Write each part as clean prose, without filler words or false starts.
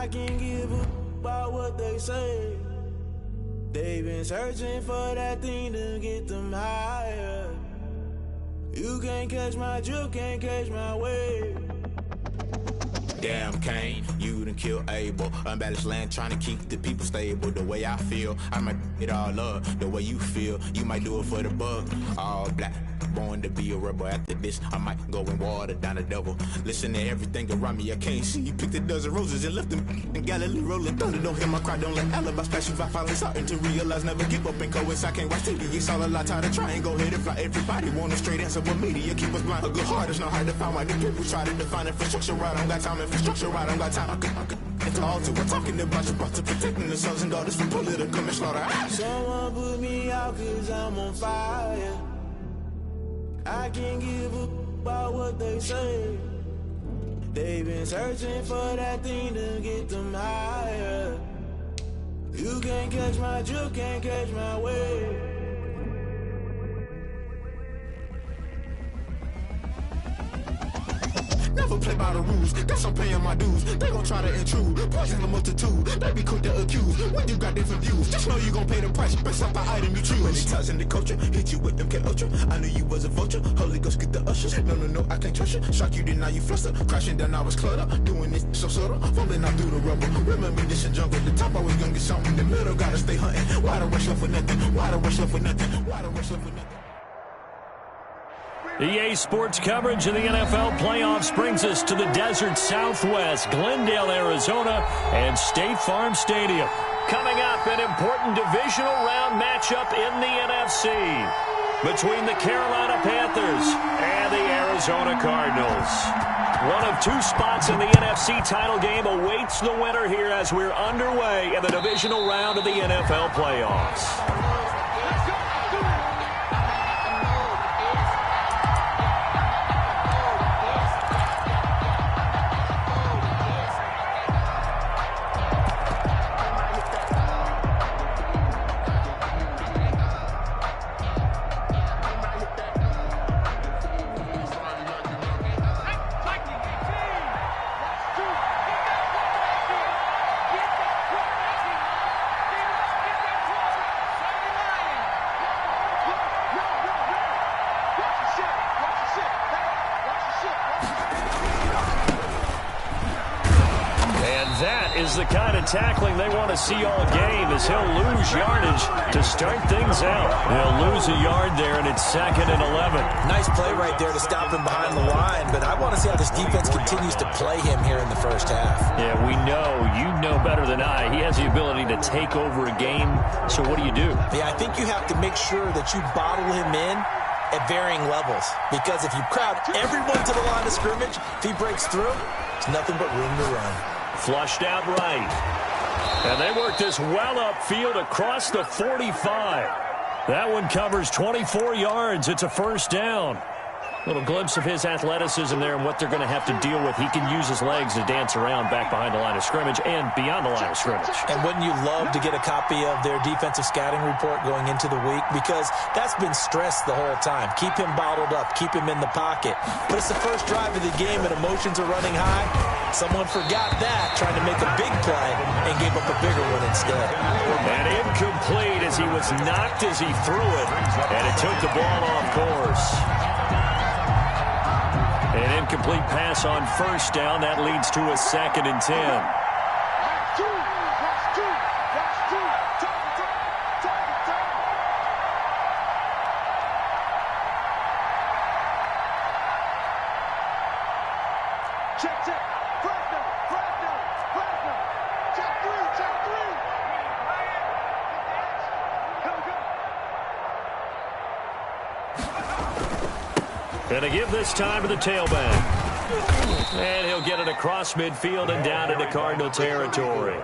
I can give a about what they say. They've been searching for that thing to get them higher. You can't catch my drift, can't catch my wave. Damn, Kane, you done killed Abel. Unbalanced land, trying to keep the people stable. The way I feel, I might it all up. The way you feel, you might do it for the bug. All black, born to be a rebel. After this, I might go and water down the devil. Listen to everything around me, I can't see. You picked a dozen roses and left them in Galilee rolling thunder. Don't hear my cry, don't let alibis pass you by. Finally starting to realize, never give up and coincide. Can't watch TV, it's all a lot. Tired of trying, go ahead and fly. Everybody want a straight answer with media, keep us blind. A good heart is not hard to find. Why the people try to define infrastructure right? I don't got time, infrastructure right, I don't got time. It's all to we're talking about you, brought to protecting the sons and daughters from political manslaughter. Someone put me out cause I'm on fire. I can't give a about what they say. They've been searching for that thing to get them higher. You can't catch my drift, can't catch my wave. Never play by the rules, guess I'm paying my dues. They gon' try to intrude, poison the multitude. They be quick to accuse, when you got different views. Just know you gon' pay the price, based off the item you choose. Many times in the culture, hit you with them K Ultra. I knew you was a vulture, Holy Ghost get the ushers. No, I can't trust you. Shock you, then now you fluster. Crashing down, I was cluttered. Doing this so subtle, falling out through the rubble. Remember this in jungle, the top I was gonna get something. The middle gotta stay hunting. Why the rush up for nothing? Why the rush up for nothing? Why the rush up for nothing? EA Sports coverage of the NFL playoffs brings us to the desert Southwest, Glendale, Arizona, and State Farm Stadium. Coming up, an important divisional round matchup in the NFC between the Carolina Panthers and the Arizona Cardinals. One of two spots in the NFC title game awaits the winner here as we're underway in the divisional round of the NFL playoffs. The kind of tackling they want to see all game as he'll lose yardage to start things out. He'll lose a yard there, and it's 2nd and 11. Nice play right there to stop him behind the line, but I want to see how this defense continues to play him here in the first half. Yeah, we know. You know better than I. He has the ability to take over a game, so what do you do? Yeah, I think you have to make sure that you bottle him in at varying levels, because if you crowd everyone to the line of scrimmage, if he breaks through, there's nothing but room to run. Flushed out right. And they work this well upfield across the 45. That one covers 24 yards. It's a first down. Little glimpse of his athleticism there and what they're going to have to deal with. He can use his legs to dance around back behind the line of scrimmage and beyond the line of scrimmage. And wouldn't you love to get a copy of their defensive scouting report going into the week? Because that's been stressed the whole time. Keep him bottled up. Keep him in the pocket. But it's the first drive of the game and emotions are running high. Someone forgot that, trying to make a big play and gave up a bigger one instead. And incomplete as he was knocked as he threw it. And it took the ball off course. An incomplete pass on first down. That leads to a 2nd and 10. And a give this time to the tailback. And he'll get it across midfield and down into Cardinal territory.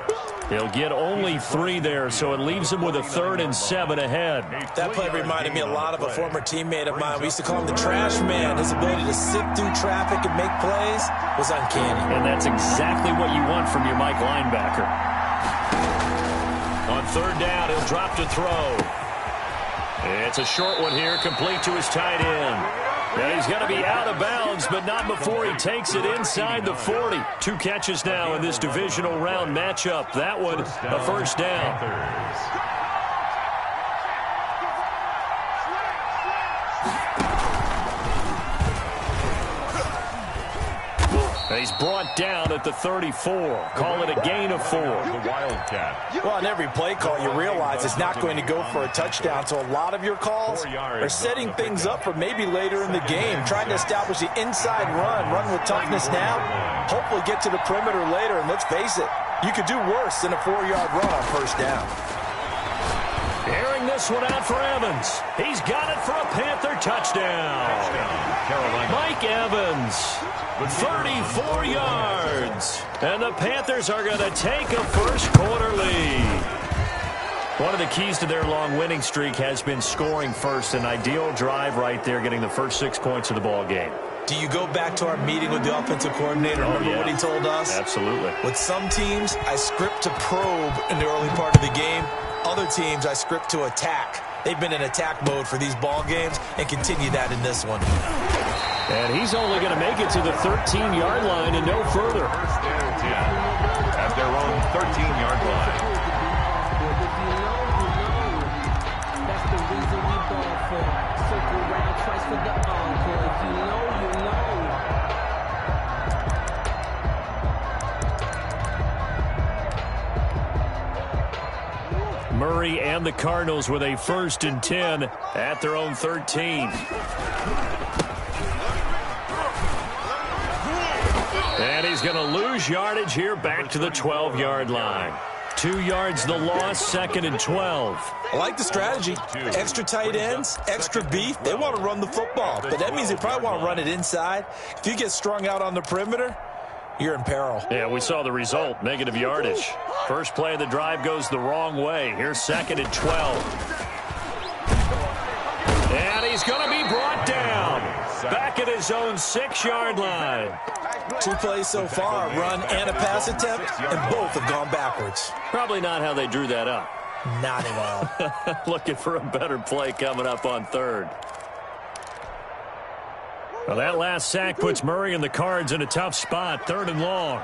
He'll get only 3 there, so it leaves him with a 3rd and 7 ahead. That play reminded me a lot of a former teammate of mine. We used to call him the trash man. His ability to sift through traffic and make plays was uncanny. And that's exactly what you want from your Mike linebacker. On 3rd down, he'll drop to throw. It's a short one here, complete to his tight end. And he's going to be out of bounds, but not before he takes it inside the 40. 2 catches now in this divisional round matchup. That one, a first down. And he's brought down at the 34. Call it a gain of 4. The Wildcat. Well, on every play call, you realize it's not going to go for a touchdown. So a lot of your calls are setting things up for maybe later in the game, trying to establish the inside run with toughness now, hopefully get to the perimeter later. And let's face it, you could do worse than a 4-yard run on first down. Airing this one out for Evans. He's got it for a Panther touchdown. Carolina. Mike Evans, 34 yards. And the Panthers are going to take a first-quarter lead. One of the keys to their long winning streak has been scoring first. An ideal drive right there, getting the first 6 points of the ball game. Do you go back to our meeting with the offensive coordinator? Remember what he told us? Absolutely. With some teams, I script to probe in the early part of the game. Other teams, I script to attack. They've been in attack mode for these ball games and continue that in this one. And he's only going to make it to the 13-yard line and no further. First and 10 at their own 13-yard line. That's the reason we ball for. Circle round twice for the encore. If you know, you know. Murray and the Cardinals with a 1st and 10 at their own 13. And he's going to lose yardage here back to the 12-yard line. 2 yards the loss, 2nd and 12. I like the strategy. Extra tight ends, extra beef. They want to run the football, but that means they probably want to run it inside. If you get strung out on the perimeter, you're in peril. Yeah, we saw the result, negative yardage. First play of the drive goes the wrong way. Here's 2nd and 12. And he's going to be brought down. Back at his own 6-yard line. 2 plays so far, run and a pass attempt, and both have gone backwards. Probably not how they drew that up. Not at all. Looking for a better play coming up on 3rd. Well, that last sack puts Murray and the Cards in a tough spot, 3rd and long.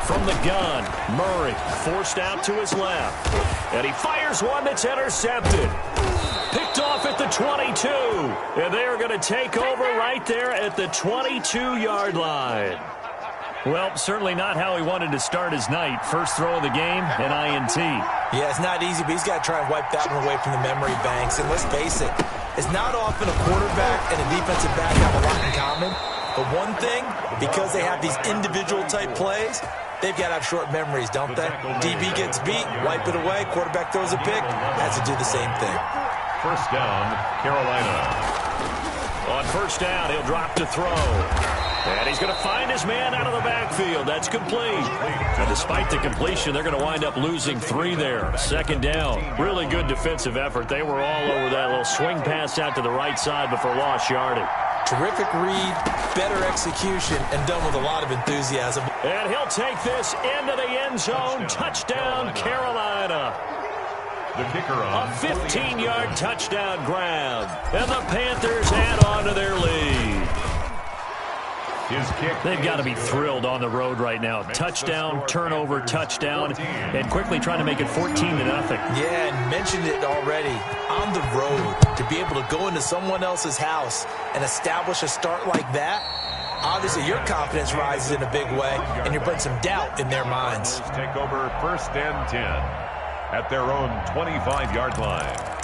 From the gun, Murray forced out to his left. And he fires one that's intercepted. Picked off at the 22. And they are going to take over right there at the 22-yard line. Well, certainly not how he wanted to start his night. First throw of the game, an INT. Yeah, it's not easy, but he's got to try and wipe that one away from the memory banks. And let's face it, it's not often a quarterback and a defensive back have a lot in common. But one thing, because they have these individual type plays, they've got to have short memories, don't they? DB gets beat, wipe it away, quarterback throws a pick, has to do the same thing. First down, Carolina. On first down, he'll drop to throw. And he's going to find his man out of the backfield. That's complete. And despite the completion, they're going to wind up losing 3 there. 2nd down. Really good defensive effort. They were all over that little swing pass out to the right side before lost yardage. Terrific read, better execution, and done with a lot of enthusiasm. And he'll take this into the end zone. Touchdown, Carolina. The kicker on A 15-yard touchdown grab. And the Panthers add on to their lead. his kick. They've got to be thrilled on the road right now. Touchdown, turnover, touchdown, and quickly trying to make it 14-0. Yeah, and mentioned it already. On the road, to be able to go into someone else's house and establish a start like that, obviously your confidence rises in a big way, and you're putting some doubt in their minds. Take over 1st and 10 at their own 25-yard line.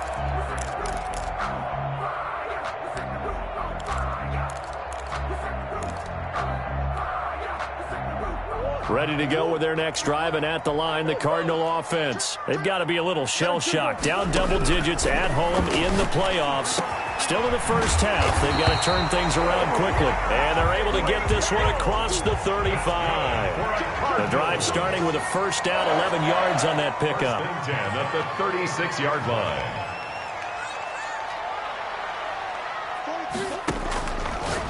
Ready to go with their next drive, and at the line, the Cardinal offense. They've got to be a little shell-shocked. Down double digits at home in the playoffs. Still in the first half. They've got to turn things around quickly. And they're able to get this one across the 35. The drive starting with a first down, 11 yards on that pickup. 10 at the 36-yard line.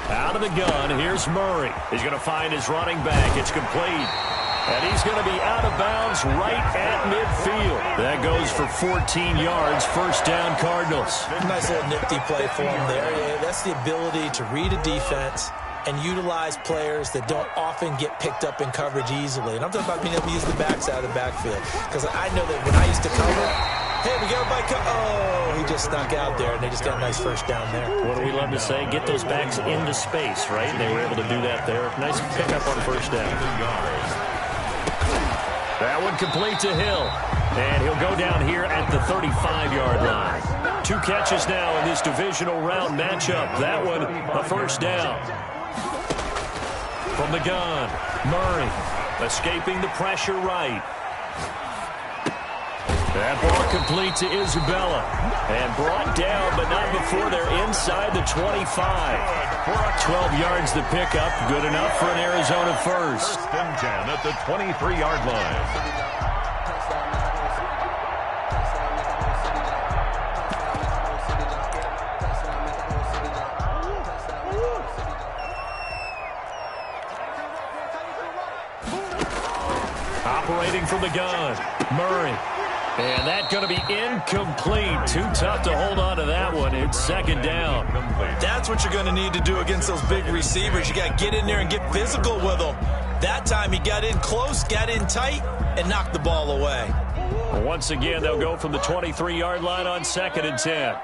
Out of the gun, here's Murray. He's going to find his running back. It's complete. And he's going to be out of bounds right at midfield. That goes for 14 yards, first down Cardinals. Nice little nifty play for him there. Yeah, that's the ability to read a defense and utilize players that don't often get picked up in coverage easily. And I'm talking about being able to use the backside of the backfield. Because I know that when I used to cover, hey, we got everybody oh, he just snuck out there, and they just got a nice first down there. What do we love to say? Get those backs into space, right? And they were able to do that there. Nice pickup on first down. That one complete to Hill. And he'll go down here at the 35-yard line. 2 catches now in this divisional round matchup. That one a first down. From the gun, Murray escaping the pressure right. That ball complete to Isabella. And brought down, but not before they're inside the 25. 12 yards the pickup. Good enough for an Arizona first. First and 10 at the 23-yard line. Operating from the gun, Murray. And that's going to be incomplete. Too tough to hold on to that one. It's second down. That's what you're going to need to do against those big receivers. You got to get in there and get physical with them. That time he got in close, got in tight, and knocked the ball away. Once again, they'll go from the 23-yard line on second and 10.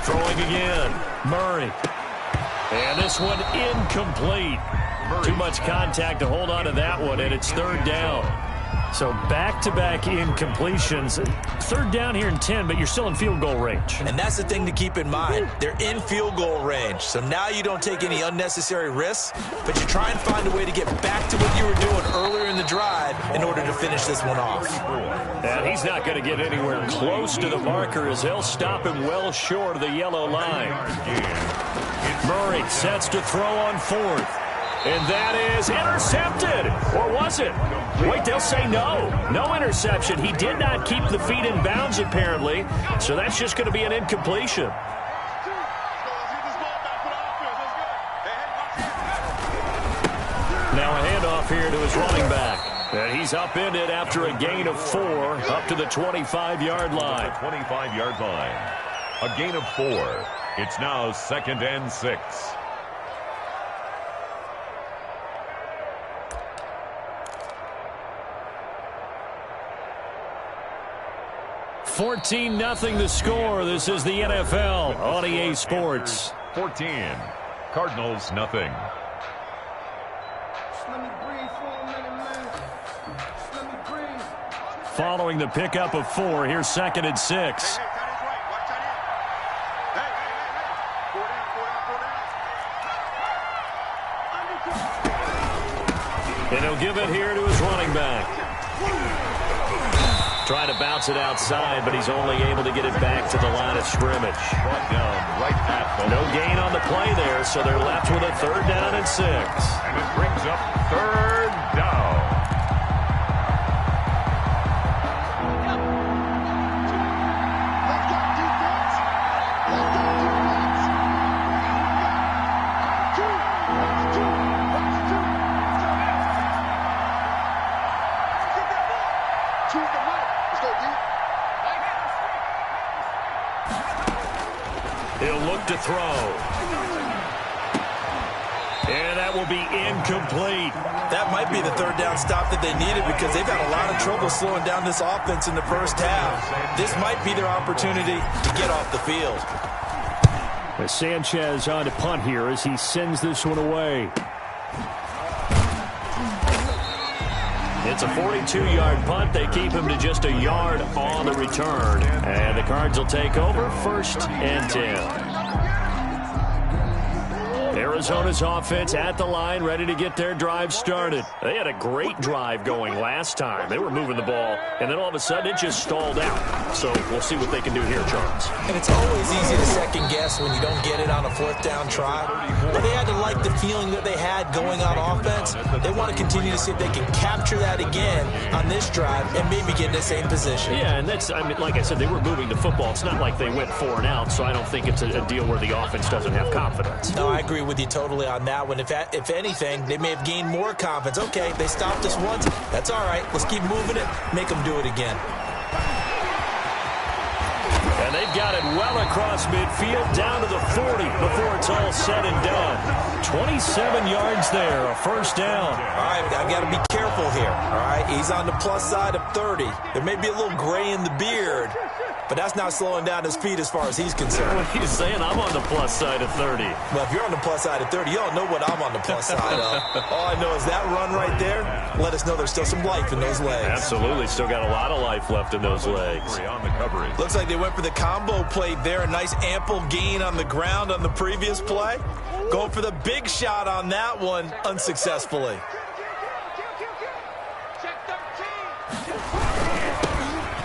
Throwing again, Murray. And this one incomplete. Too much contact to hold on to that one, and it's third down. So back-to-back incompletions. Third down here in 10, but you're still in field goal range. And that's the thing to keep in mind. They're in field goal range. So now you don't take any unnecessary risks, but you try and find a way to get back to what you were doing earlier in the drive in order to finish this one off. And he's not going to get anywhere close to the marker as they'll stop him well short of the yellow line. Murray sets to throw on fourth. And that is intercepted. Or was it? Wait, they'll say no. No interception. He did not keep the feet in bounds, apparently. So that's just going to be an incompletion. Now a handoff here to his running back. And he's upended after a gain of 4 up to the 25-yard line. 25-yard line. A gain of 4. It's now second and 6. 14-0 the score. This is the NFL on EA Sports. 14. Cardinals, nothing. Following the pickup of 4, here's second and 6. And he'll give it here to his running back. Trying to bounce it outside, but he's only able to get it back to the line of scrimmage. No gain on the play there, so they're left with a third down and 6. And it brings up third down. He'll look to throw. And that will be incomplete. That might be the third down stop that they needed because they've had a lot of trouble slowing down this offense in the first half. This might be their opportunity to get off the field. As Sanchez on to punt here as he sends this one away. It's a 42-yard punt. They keep him to just a yard on the return. And the Cards will take over first and 10. Arizona's offense at the line, ready to get their drive started. They had a great drive going last time. They were moving the ball, and then all of a sudden it just stalled out. So we'll see what they can do here, Charles. And it's always easy to second-guess stress when you don't get it on a 4th down try. But they had to like the feeling that they had going on offense. They want to continue to see if they can capture that again on this drive and maybe get in the same position. Yeah, and that's, I mean, like I said, they were moving the football. It's not like they went 4 and out, so I don't think it's a deal where the offense doesn't have confidence. No, I agree with you totally on that one. If anything, they may have gained more confidence. Okay, they stopped us once. That's all right. Let's keep moving it, make them do it again. And they've got it well across midfield down to the 40 before it's all said and done. 27 yards there, a first down. All right, I've got to be careful here. All right, he's on the plus side of 30. There may be a little gray in the beard, but that's not slowing down his feet as far as he's concerned. What are you saying? I'm on the plus side of 30. Well, if you're on the plus side of 30, y'all know what I'm on the plus side of. All I know is that run right there let us know there's still some life in those legs. Absolutely. Still got a lot of life left in those legs. On the coverage. Looks like they went for the combo play there. A nice ample gain on the ground on the previous play. Going for the big shot on that one unsuccessfully.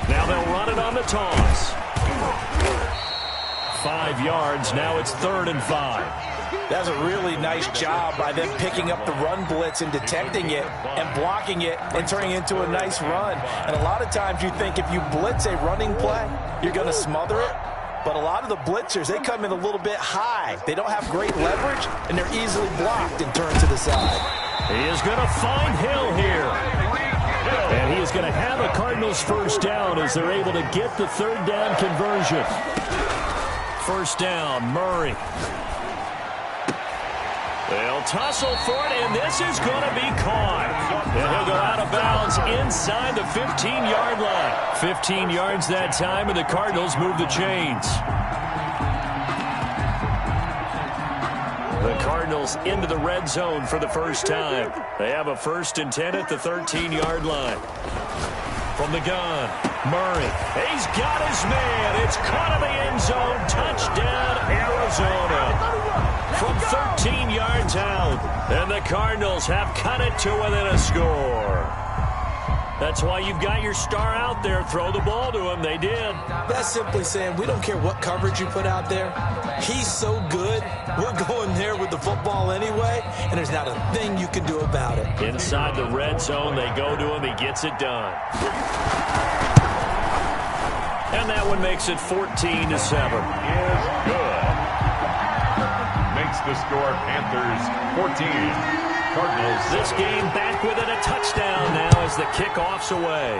Now they'll run it on the toss. 5 yards. Now it's 3rd and 5. That's a really nice job by them picking up the run blitz and detecting it and blocking it and turning it into a nice run. And a lot of times you think if you blitz a running play, you're going to smother it. But a lot of the blitzers, they come in a little bit high. They don't have great leverage, and they're easily blocked and turned to the side. He is going to find Hill here. And he is going to have a Cardinals first down as they're able to get the 3rd down conversion. First down, Murray. They'll tussle for it, and this is going to be caught. And he'll go out of bounds inside the 15-yard line. 15 yards that time, and the Cardinals move the chains. The Cardinals into the red zone for the first time. They have a 1st and 10 at the 13-yard line. From the gun, Murray. He's got his man. It's caught in the end zone. Touchdown, Arizona. From 13 yards out. And the Cardinals have cut it to within a score. That's why you've got your star out there. Throw the ball to him. They did. That's simply saying we don't care what coverage you put out there. He's so good. We're going there with the football anyway, and there's not a thing you can do about it. Inside the red zone, they go to him. He gets it done. And that one makes it 14-7. Is good. Makes the score Panthers 14. Cardinals. This game back within a touchdown now as the kickoff's away.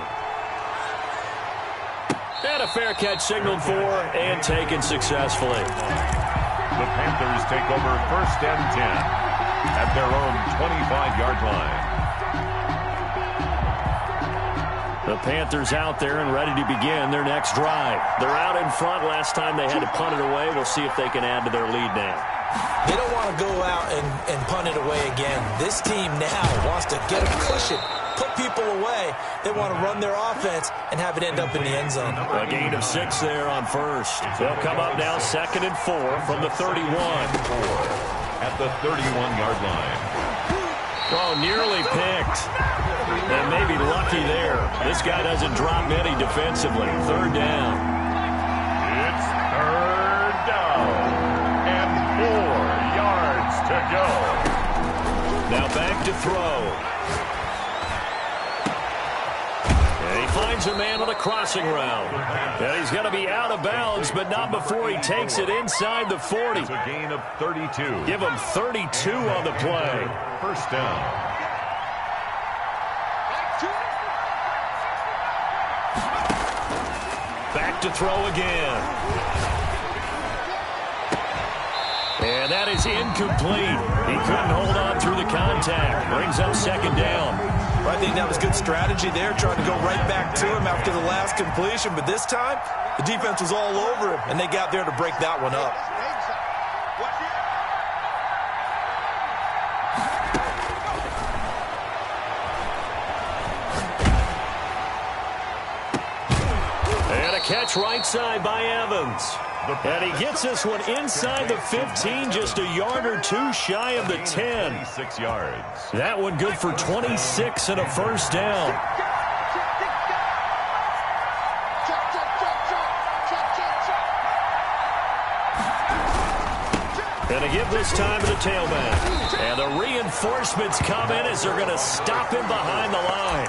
And a fair catch signaled for and taken successfully. The Panthers take over 1st and 10 at their own 25-yard line. The Panthers out there and ready to begin their next drive. They're out in front. Last time they had to punt it away. We'll see if they can add to their lead now. They don't want to go out and punt it away again. This team now wants to get a cushion, put people away. They want to run their offense and have it end up in the end zone. A gain of 6 there on 1st. They'll come up now 2nd and 4 from the 31. At the 31-yard line. Oh, nearly picked. And maybe lucky there. This guy doesn't drop many defensively. 3rd down. It's 3rd down. And 4 yards to go. Now back to throw. And he finds a man on a crossing route. And he's going to be out of bounds, but not before he takes it inside the 40. It's a gain of 32. Give him 32 on the play. First down. Back to throw again. And that is incomplete. He couldn't hold on through the contact. Brings up 2nd down. I think that was good strategy there, trying to go right back to him after the last completion. But this time, the defense was all over him, and they got there to break that one up. And a catch right side by Evans. And he gets this one inside the 15, just a yard or 2 shy of the 10. 26 yards. That one good for 26 and a first down. Going to give this time to the tailback. And the reinforcements come in as they're going to stop him behind the line.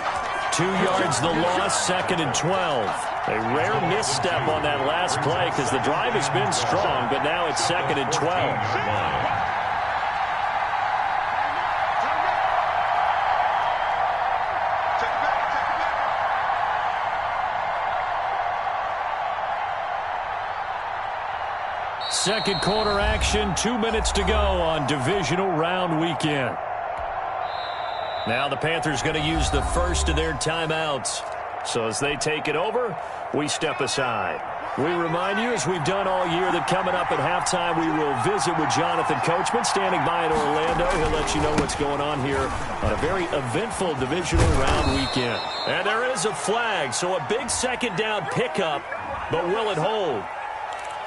2 yards the loss, 2nd and 12. A rare misstep on that last play because the drive has been strong, but now it's 2nd and 12. Second quarter action, 2 minutes to go on divisional round weekend. Now the Panthers going to use the first of their timeouts. So as they take it over, we step aside. We remind you, as we've done all year, that coming up at halftime, we will visit with Jonathan Coachman standing by in Orlando. He'll let you know what's going on here on a very eventful divisional round weekend. And there is a flag, so a big second down pickup, but will it hold?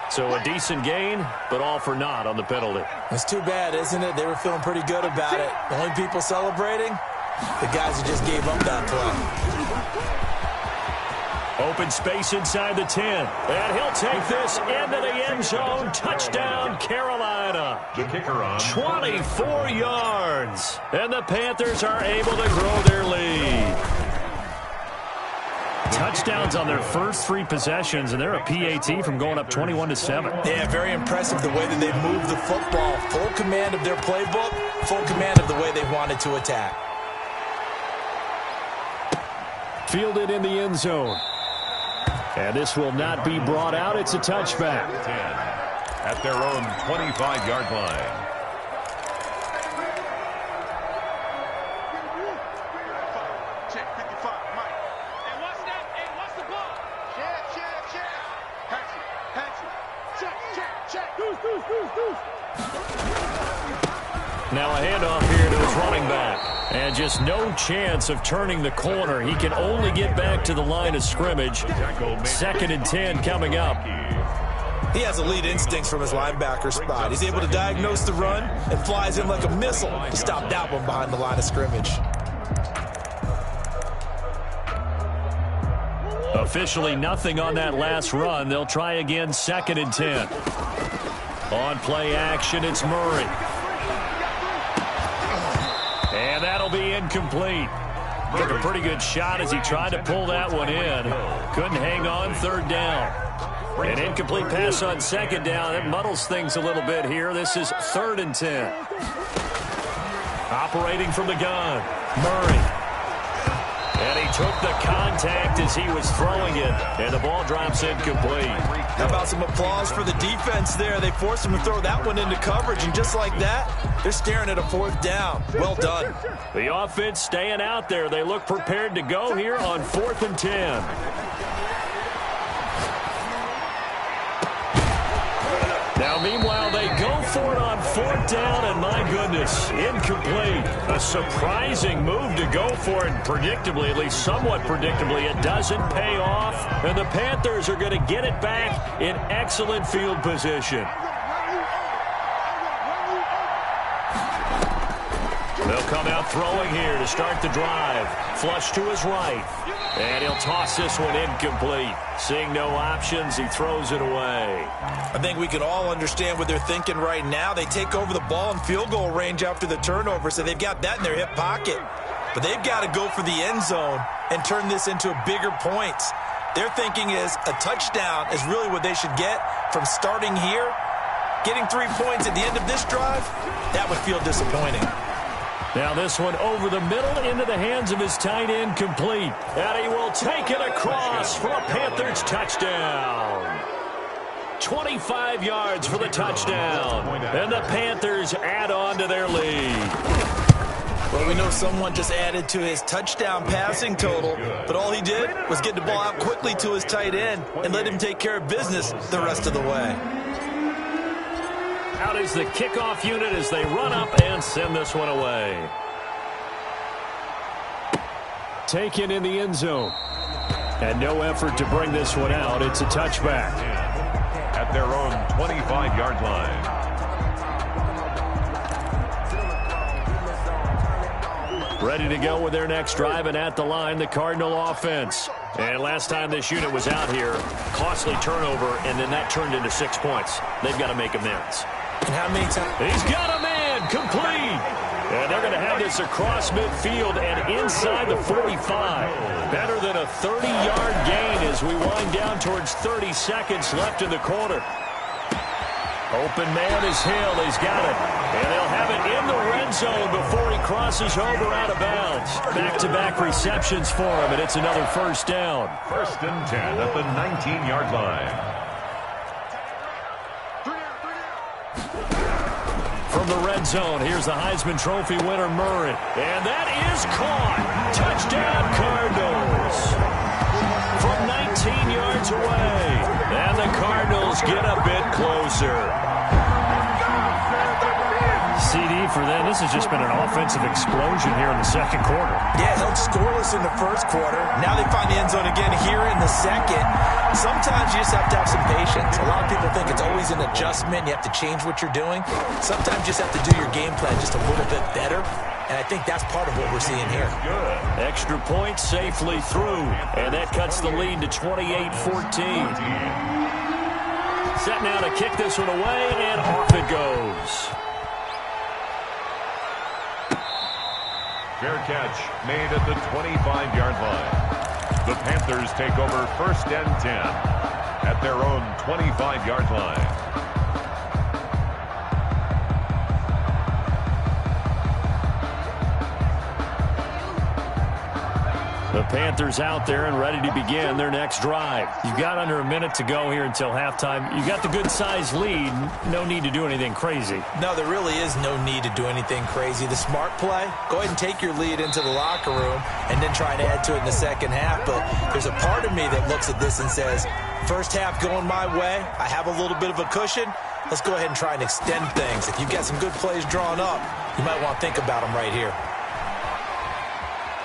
So a decent gain, but all for naught on the penalty. It's too bad, isn't it? They were feeling pretty good about it. The only people celebrating, the guys who just gave up that play. Open space inside the 10. And he'll take this into the end zone. Touchdown, Carolina. The kicker on 24 yards. And the Panthers are able to grow their lead. Touchdowns on their first 3 possessions, and they're a PAT from going up 21-7. Yeah, very impressive the way that they moved the football. Full command of their playbook, full command of the way they wanted to attack. Fielded in the end zone. And this will not be brought out. It's a touchback. 10 at their own 25-yard line. Now a handoff here to his running back. And just no chance of turning the corner. He can only get back to the line of scrimmage. 2nd and 10 coming up. He has elite instincts from his linebacker spot. He's able to diagnose the run and flies in like a missile to stop that one behind the line of scrimmage. Officially nothing on that last run. They'll try again, 2nd and 10. On play action, it's Murray. And that'll be incomplete. Took a pretty good shot as he tried to pull that one in. Couldn't hang on, 3rd down. An incomplete pass on 2nd down. It muddles things a little bit here. This is 3rd and 10. Operating from the gun, Murray. And he took the contact as he was throwing it. And the ball drops incomplete. How about some applause for the defense there? They forced him to throw that one into coverage, and just like that, they're staring at a 4th down. Well done. The offense staying out there. They look prepared to go here on 4th and 10. Now, meanwhile, they go for it on 4th down, and my goodness, incomplete. A surprising move to go for it, predictably, at least somewhat predictably. It doesn't pay off, and the Panthers are going to get it back in excellent field position. They'll come out throwing here to start the drive. Flush to his right. And he'll toss this one incomplete. Seeing no options, he throws it away. I think we can all understand what they're thinking right now. They take over the ball in field goal range after the turnover, so they've got that in their hip pocket. But they've got to go for the end zone and turn this into bigger points. Their thinking is a touchdown is really what they should get from starting here. Getting 3 points at the end of this drive, that would feel disappointing. Now this one over the middle into the hands of his tight end, complete. And he will take it across for a Panthers touchdown. 25 yards for the touchdown. And the Panthers add on to their lead. Well, we know someone just added to his touchdown passing total, but all he did was get the ball out quickly to his tight end and let him take care of business the rest of the way. Out is the kickoff unit as they run up and send this one away. Taken in the end zone. And no effort to bring this one out. It's a touchback. At their own 25-yard line. Ready to go with their next drive, and at the line, the Cardinal offense. And last time this unit was out here, costly turnover, and then that turned into 6 points. They've got to make amends. And how many times? He's got a man, complete. And they're going to have this across midfield and inside the 45. Better than a 30-yard gain as we wind down towards 30 seconds left in the quarter. Open man is Hill. He's got it. And they'll have it in the red zone before he crosses over out of bounds. Back-to-back receptions for him, and it's another first down. 1st and 10 at the 19-yard line. From the red zone, here's the Heisman Trophy winner, Murray. And that is caught. Touchdown, Cardinals. From 19 yards away. And the Cardinals get a bit closer. CD for them. This has just been an offensive explosion here in the second quarter. Yeah, held scoreless in the first quarter. Now they find the end zone again here in the second. Sometimes you just have to have some patience. A lot of people think it's always an adjustment. You have to change what you're doing. Sometimes you just have to do your game plan just a little bit better. And I think that's part of what we're seeing here. Extra point safely through. And that cuts the lead to 28-14. Set now to kick this one away, and off it goes. Fair catch made at the 25-yard line. The Panthers take over 1st and 10 at their own 25-yard line. The Panthers out there and ready to begin their next drive. You've got under a minute to go here until halftime. You got the good-sized lead. No need to do anything crazy. No, there really is no need to do anything crazy. The smart play, go ahead and take your lead into the locker room and then try and add to it in the second half. But there's a part of me that looks at this and says, first half going my way, I have a little bit of a cushion. Let's go ahead and try and extend things. If you've got some good plays drawn up, you might want to think about them right here.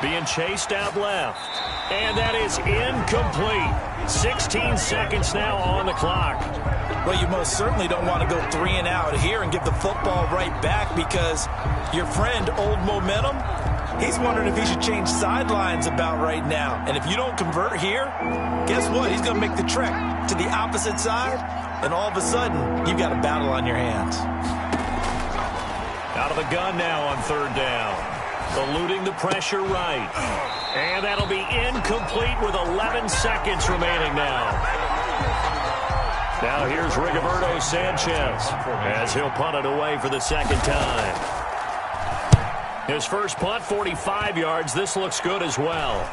Being chased out left. And that is incomplete. 16 seconds now on the clock. Well, you most certainly don't want to go 3 and out here and give the football right back because your friend, Old Momentum, he's wondering if he should change sidelines about right now. And if you don't convert here, guess what? He's going to make the trek to the opposite side, and all of a sudden, you've got a battle on your hands. Out of the gun now on 3rd down. Eluding the pressure right. And that'll be incomplete with 11 seconds remaining now. Now here's Rigoberto Sanchez as he'll punt it away for the second time. His first punt, 45 yards. This looks good as well.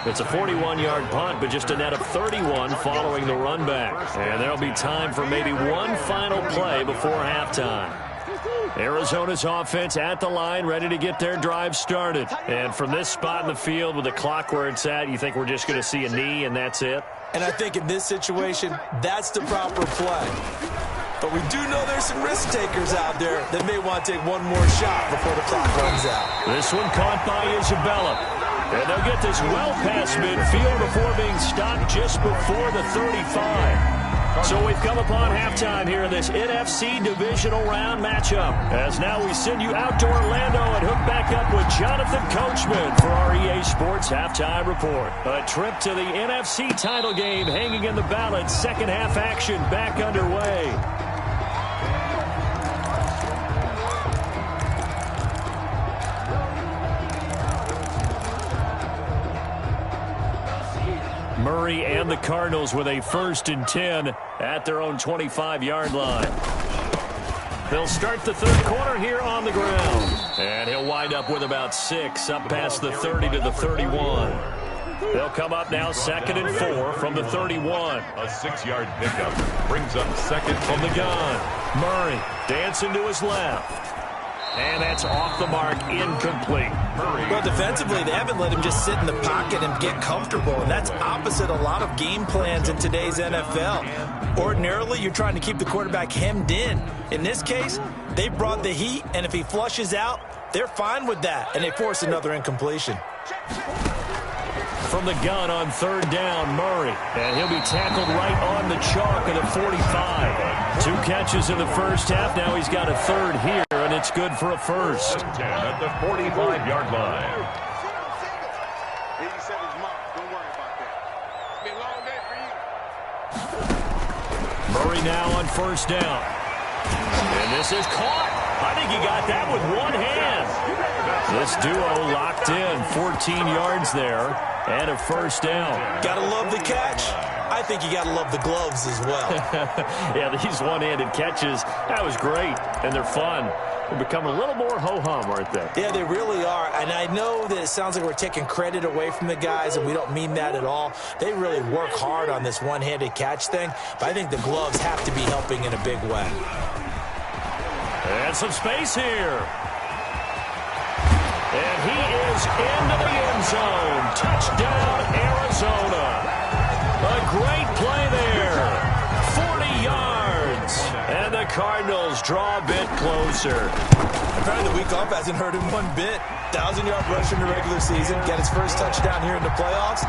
It's a 41-yard punt, but just a net of 31 following the run back. And there'll be time for maybe one final play before halftime. Arizona's offense at the line, ready to get their drive started. And from this spot in the field with the clock where it's at, you think we're just going to see a knee and that's it? And I think in this situation, that's the proper play. But we do know there's some risk takers out there that may want to take one more shot before the clock runs out. This one caught by Isabella. And they'll get this well past midfield before being stopped just before the 35. So we've come upon halftime here in this NFC divisional round matchup. As now we send you out to Orlando and hook back up with Jonathan Coachman for our EA Sports Halftime Report. A trip to the NFC title game hanging in the balance. Second half action back underway. Murray and the Cardinals with a 1st and 10 at their own 25-yard line. They'll start the third quarter here on the ground. And he'll wind up with about 6 up past the 30 to the 31. They'll come up now 2nd and 4 from the 31. A 6-yard pickup brings up 2nd from the gun. Murray dancing to his left. And that's off the mark, incomplete. Well, defensively, they haven't let him just sit in the pocket and get comfortable, and that's opposite a lot of game plans in today's NFL. Ordinarily, you're trying to keep the quarterback hemmed in. In this case, they brought the heat, and if he flushes out, they're fine with that, and they force another incompletion. From the gun on 3rd down, Murray. And he'll be tackled right on the chalk of the 45. 2 catches in the first half. Now he's got a 3rd here, and it's good for a 1st. 10 at the 45-yard line. Murray now on first down. And this is caught. I think he got that with one hand. This duo locked in. 14 yards there and a first down. Gotta love the catch. I think you gotta love the gloves as well. Yeah, these one-handed catches, that was great, and they're fun. They're becoming a little more ho-hum, aren't they? Yeah, they really are, and I know that it sounds like we're taking credit away from the guys, and we don't mean that at all. They really work hard on this one-handed catch thing, but I think the gloves have to be helping in a big way. And some space here. And he is into the end zone. Touchdown, Arizona. A great play there. 40 yards. And the Cardinals draw a bit closer. Apparently the week off hasn't hurt him one bit. 1,000-yard rush in the regular season. Get his first touchdown here in the playoffs.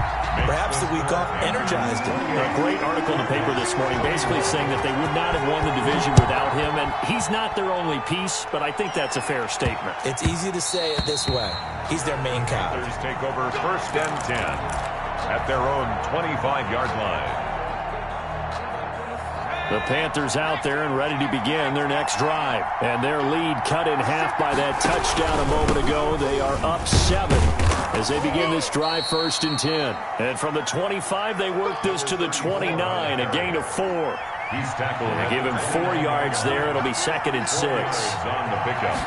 Perhaps the week off energized him. A great article in the paper this morning basically saying that they would not have won the division without him. And he's not their only piece, but I think that's a fair statement. It's easy to say it this way. He's their main cow. Panthers take over first and 10 at their own 25-yard line. The Panthers out there and ready to begin their next drive. And their lead cut in half by that touchdown a moment ago. They are up 7 as they begin this drive first and 10. And from the 25, they work this to the 29, a gain of 4. He's tackled. They give him 4 yards there. It'll be 2nd and 6. On the pickup.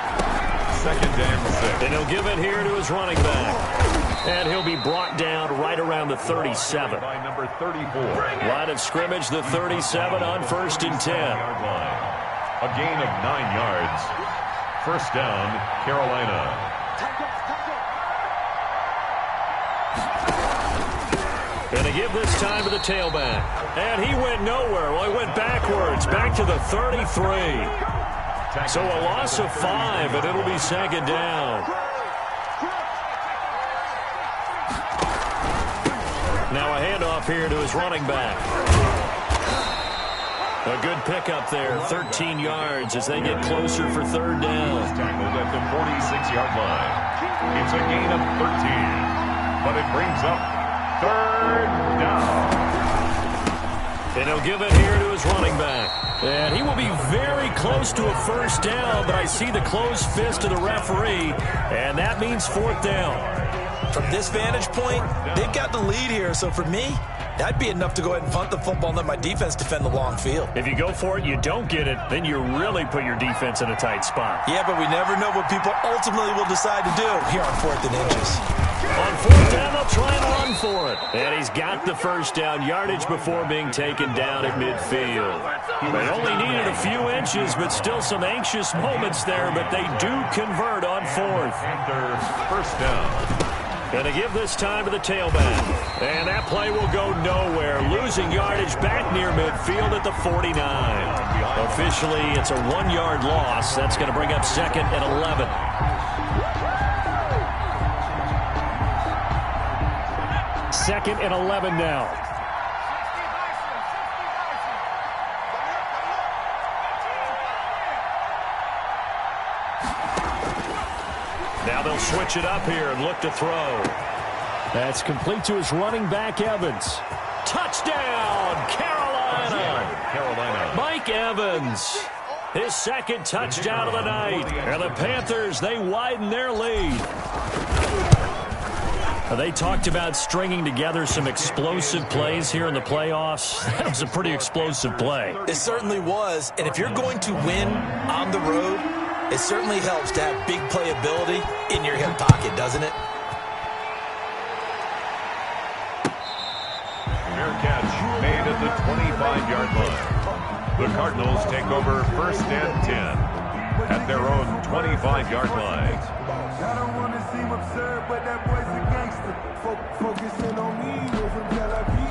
2nd and 6. And he'll give it here to his running back. And he'll be brought down right around the 37. By number 34. Line of scrimmage, the 37 on first and 10. A gain of 9 yards. First down, Carolina. And they give this time to the tailback. And he went nowhere. Well, he went backwards, back to the 33. So a loss of 5, and it'll be 2nd down. Now a handoff here to his running back. A good pickup there, 13 yards as they get closer for 3rd down. Tackled at the 46-yard line. It's a gain of 13, but it brings up 3rd down. And he'll give it here to his running back. And he will be very close to a first down, but I see the closed fist of the referee, and that means 4th down. From this vantage point, they've got the lead here, so for me, that'd be enough to go ahead and punt the football and let my defense defend the long field. If you go for it, you don't get it, then you really put your defense in a tight spot. Yeah, but we never know what people ultimately will decide to do here on 4th and inches. On 4th down, they'll try and run for it. And he's got the first down yardage before being taken down at midfield. They only needed a few inches, but still some anxious moments there, but they do convert on 4th. First down. Going to give this time to the tailback. And that play will go nowhere. Losing yardage back near midfield at the 49. Officially, it's a 1-yard loss. That's going to bring up 2nd and 11. Second and 11 now. Now they'll switch it up here and look to throw. That's complete to his running back, Evans. Touchdown, Carolina. Mike Evans, his 2nd touchdown of the night. And the Panthers, they widen their lead. They talked about stringing together some explosive plays here in the playoffs. That was a pretty explosive play. It certainly was. And if you're going to win on the road, it certainly helps to have big playability in your hip pocket, doesn't it? Fair catch made at the 25-yard line. The Cardinals take over first and 10 at their own 25-yard line. I don't want to seem absurd, but that boy's a gangster. Focusing on me, from Tel Aviv.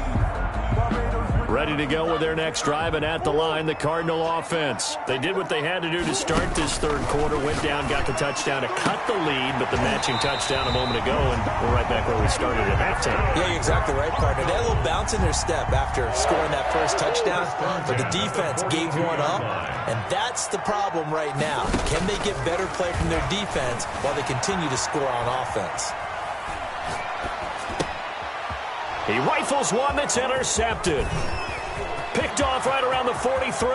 Ready to go with their next drive, and at the line, the Cardinal offense. They did what they had to do to start this 3rd quarter, went down, got the touchdown to cut the lead, but the matching touchdown a moment ago, and we're right back where we started at halftime. Yeah, you're exactly right, partner. They had a little bounce in their step after scoring that first touchdown, but the defense gave one up, and that's the problem right now. Can they get better play from their defense while they continue to score on offense? He rifles one that's intercepted. Picked off right around the 43.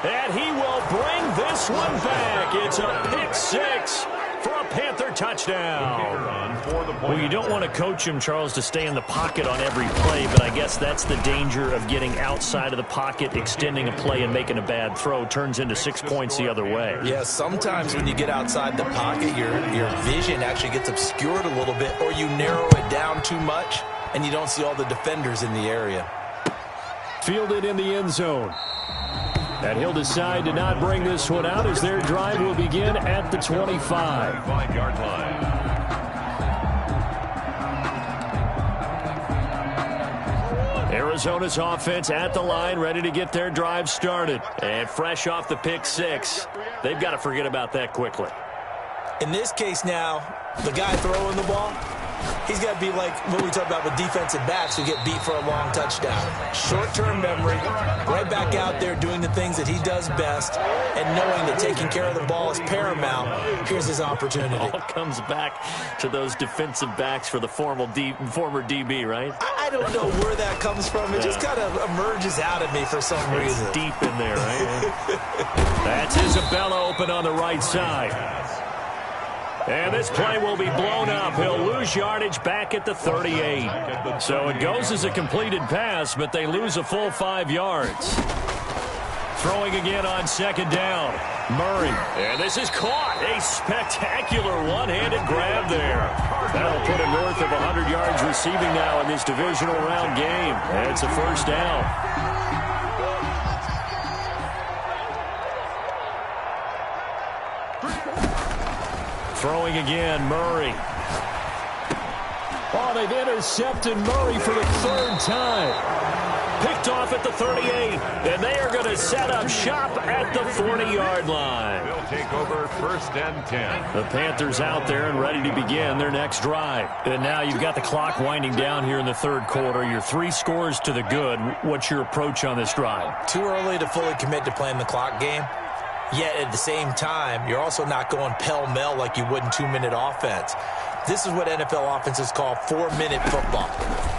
And he will bring this one back. It's a pick six for a Panther touchdown. Well, you don't want to coach him, Charles, to stay in the pocket on every play, but I guess that's the danger of getting outside of the pocket, extending a play, and making a bad throw. Turns into 6 points the other way. Yeah, sometimes when you get outside the pocket, your vision actually gets obscured a little bit, or you narrow it down too much, and you don't see all the defenders in the area. Fielded in the end zone. And he'll decide to not bring this one out as their drive will begin at the 25-yard line. Arizona's offense at the line, ready to get their drive started. And fresh off the pick six, they've got to forget about that quickly. In this case now, the guy throwing the ball, he's got to be like what we talk about with defensive backs who get beat for a long touchdown. Short-term memory, right back out there doing the things that he does best, and knowing that taking care of the ball is paramount. Here's his opportunity. It all comes back to those defensive backs for the former DB, right? I don't know where that comes from. It just kind of emerges out of me for some reason. It's deep in there, right? That's Isabella open on the right side. And this play will be blown up. He'll lose yardage back at the 38. So it goes as a completed pass, but they lose a full 5 yards. Throwing again on second down. Murray. And this is caught. A spectacular one-handed grab there. That'll put him north of 100 yards receiving now in this divisional round game. And it's a first down. Throwing again, Murray. Oh, they've intercepted Murray for the third time. Picked off at the 38, and they are going to set up shop at the 40-yard line. They'll take over first and 10. The Panthers out there and ready to begin their next drive. And now you've got the clock winding down here in the third quarter. You're 3 scores to the good. What's your approach on this drive? Too early to fully commit to playing the clock game. Yet at the same time, you're also not going pell-mell like you would in 2-minute offense. This is what NFL offenses call 4-minute football.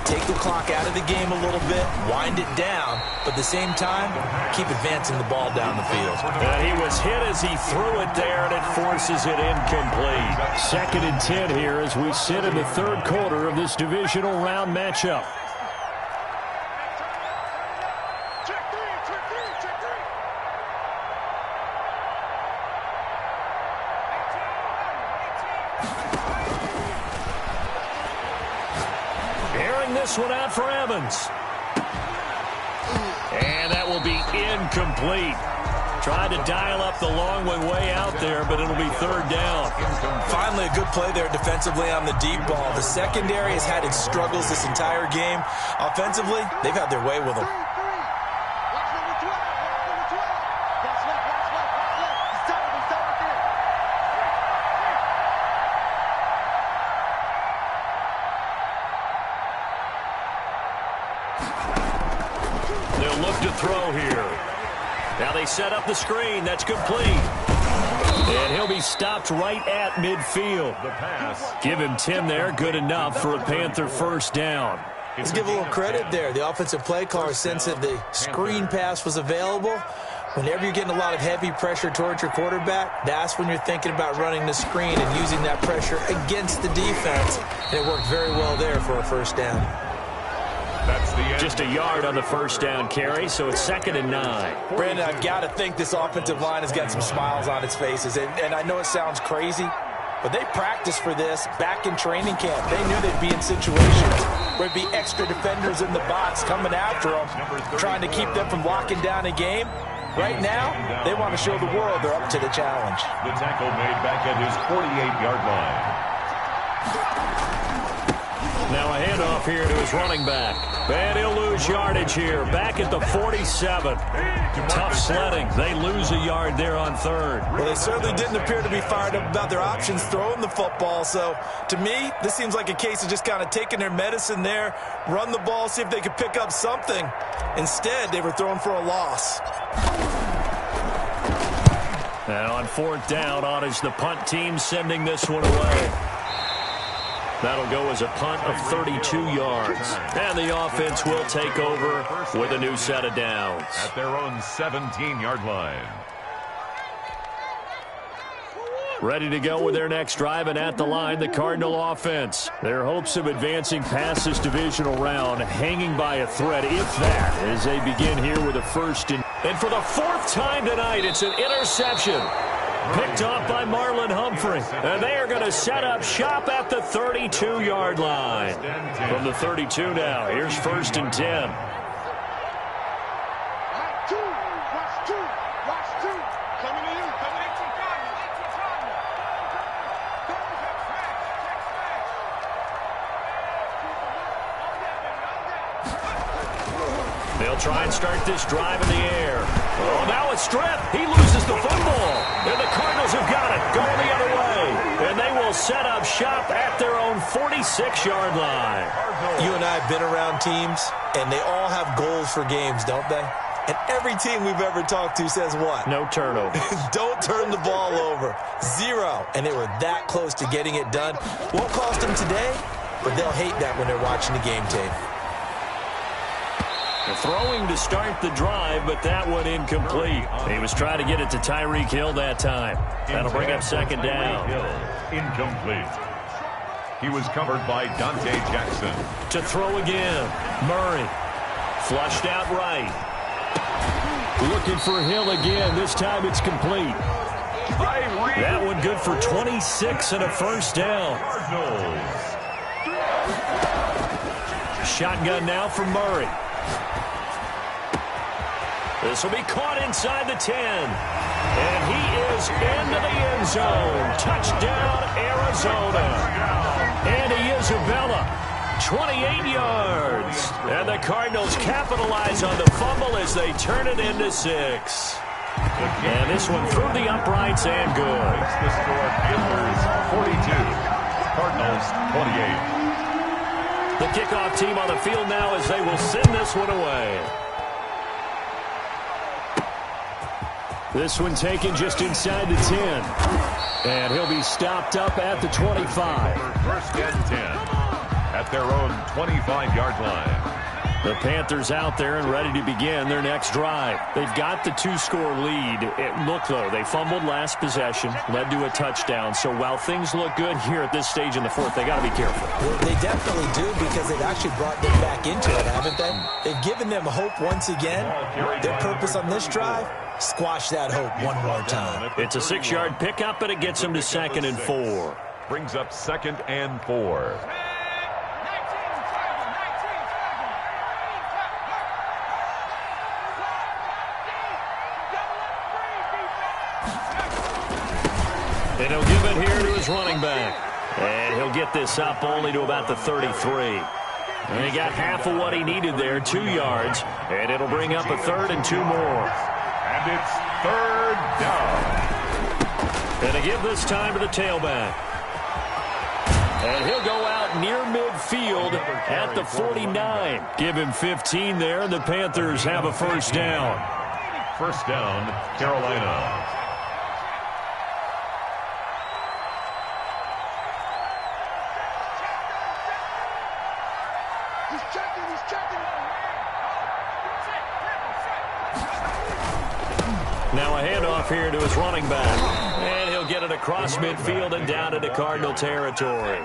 Take the clock out of the game a little bit, wind it down, but at the same time, keep advancing the ball down the field. He was hit as he threw it there, and it forces it incomplete. 2nd and 10 here as we sit in the third quarter of this divisional round matchup. This one out for Evans. And that will be incomplete. Tried to dial up the long way out there, but it'll be third down. Finally, a good play there defensively on the deep ball. The secondary has had its struggles this entire game. Offensively, they've had their way with them. Throw here. Now they set up the screen. That's complete. And he'll be stopped right at midfield. The pass. Give him 10 there. Good enough for a Panther first down. Let's give a little credit there. The offensive play caller sensed that the screen pass was available. Whenever you're getting a lot of heavy pressure towards your quarterback, that's when you're thinking about running the screen and using that pressure against the defense. And it worked very well there for a first down. That's the end. Just a yard on the first down carry, so it's 2nd and 9. Brandon, I've got to think this offensive line has got some smiles on its faces. And I know it sounds crazy, but they practiced for this back in training camp. They knew they'd be in situations where there'd be extra defenders in the box coming after them, trying to keep them from locking down a game. Right now, they want to show the world they're up to the challenge. The tackle made back at his 48-yard line. Now a handoff here to his running back. And he'll lose yardage here. Back at the 47. Tough sledding. They lose a yard there on third. Well, they certainly didn't appear to be fired up about their options throwing the football. So, to me, this seems like a case of just kind of taking their medicine there, run the ball, see if they could pick up something. Instead, they were throwing for a loss. And on 4th down, on is the punt team sending this one away. That'll go as a punt of 32 yards. And the offense will take over with a new set of downs. At their own 17-yard line. Ready to go with their next drive, and at the line, the Cardinal offense. Their hopes of advancing past this divisional round hanging by a thread, if that, as they begin here with a first and for the fourth time tonight, it's an interception. Picked off by Marlon Humphrey. And they are going to set up shop at the 32-yard line. From the 32 now, here's first and 10. They'll try and start this drive in the air. Oh, now it's stripped. He loses the football. And the Cardinals have got it. Going the other way. And they will set up shop at their own 46-yard line. You and I have been around teams, and they all have goals for games, don't they? And every team we've ever talked to says what? No turnovers. Don't turn the ball over. 0. And they were that close to getting it done. Won't cost them today, but they'll hate that when they're watching the game tape. Throwing to start the drive, but that one incomplete. He was trying to get it to Tyreek Hill that time. That'll bring up second down. Incomplete. He was covered by Dante Jackson. To throw again. Murray. Flushed out right. Looking for Hill again. This time it's complete. That one good for 26 and a first down. Shotgun now from Murray. This will be caught inside the 10. And he is into the end zone. Touchdown, Arizona. Andy Isabella, 28 yards. And the Cardinals capitalize on the fumble as they turn it into 6. And this one through the uprights and good. The score, Panthers 42, Cardinals 28. The kickoff team on the field now as they will send this one away. This one taken just inside the 10. And he'll be stopped up at the 25. First and 10 at their own 25-yard line. The Panthers out there and ready to begin their next drive. They've got the 2-score lead. Look, though, they fumbled last possession, led to a touchdown. So while things look good here at this stage in the fourth, they got to be careful. Well, they definitely do because they've actually brought them back into it, haven't they? They've given them hope once again. Their purpose on this drive, squash that hope one more time. It's a 6-yard pickup, but it gets them to 2nd and 4. Brings up 2nd and 4. And he'll give it here to his running back. And he'll get this up only to about the 33. And he got half of what he needed there, 2 yards. And it'll bring up a 3rd and 2 more. And it's 3rd down. And a give this time to the tailback. And he'll go out near midfield at the 49. Give him 15 there, and the Panthers have a first down. First down, Carolina. Now a handoff here to his running back. And he'll get it across midfield and down into Cardinal territory.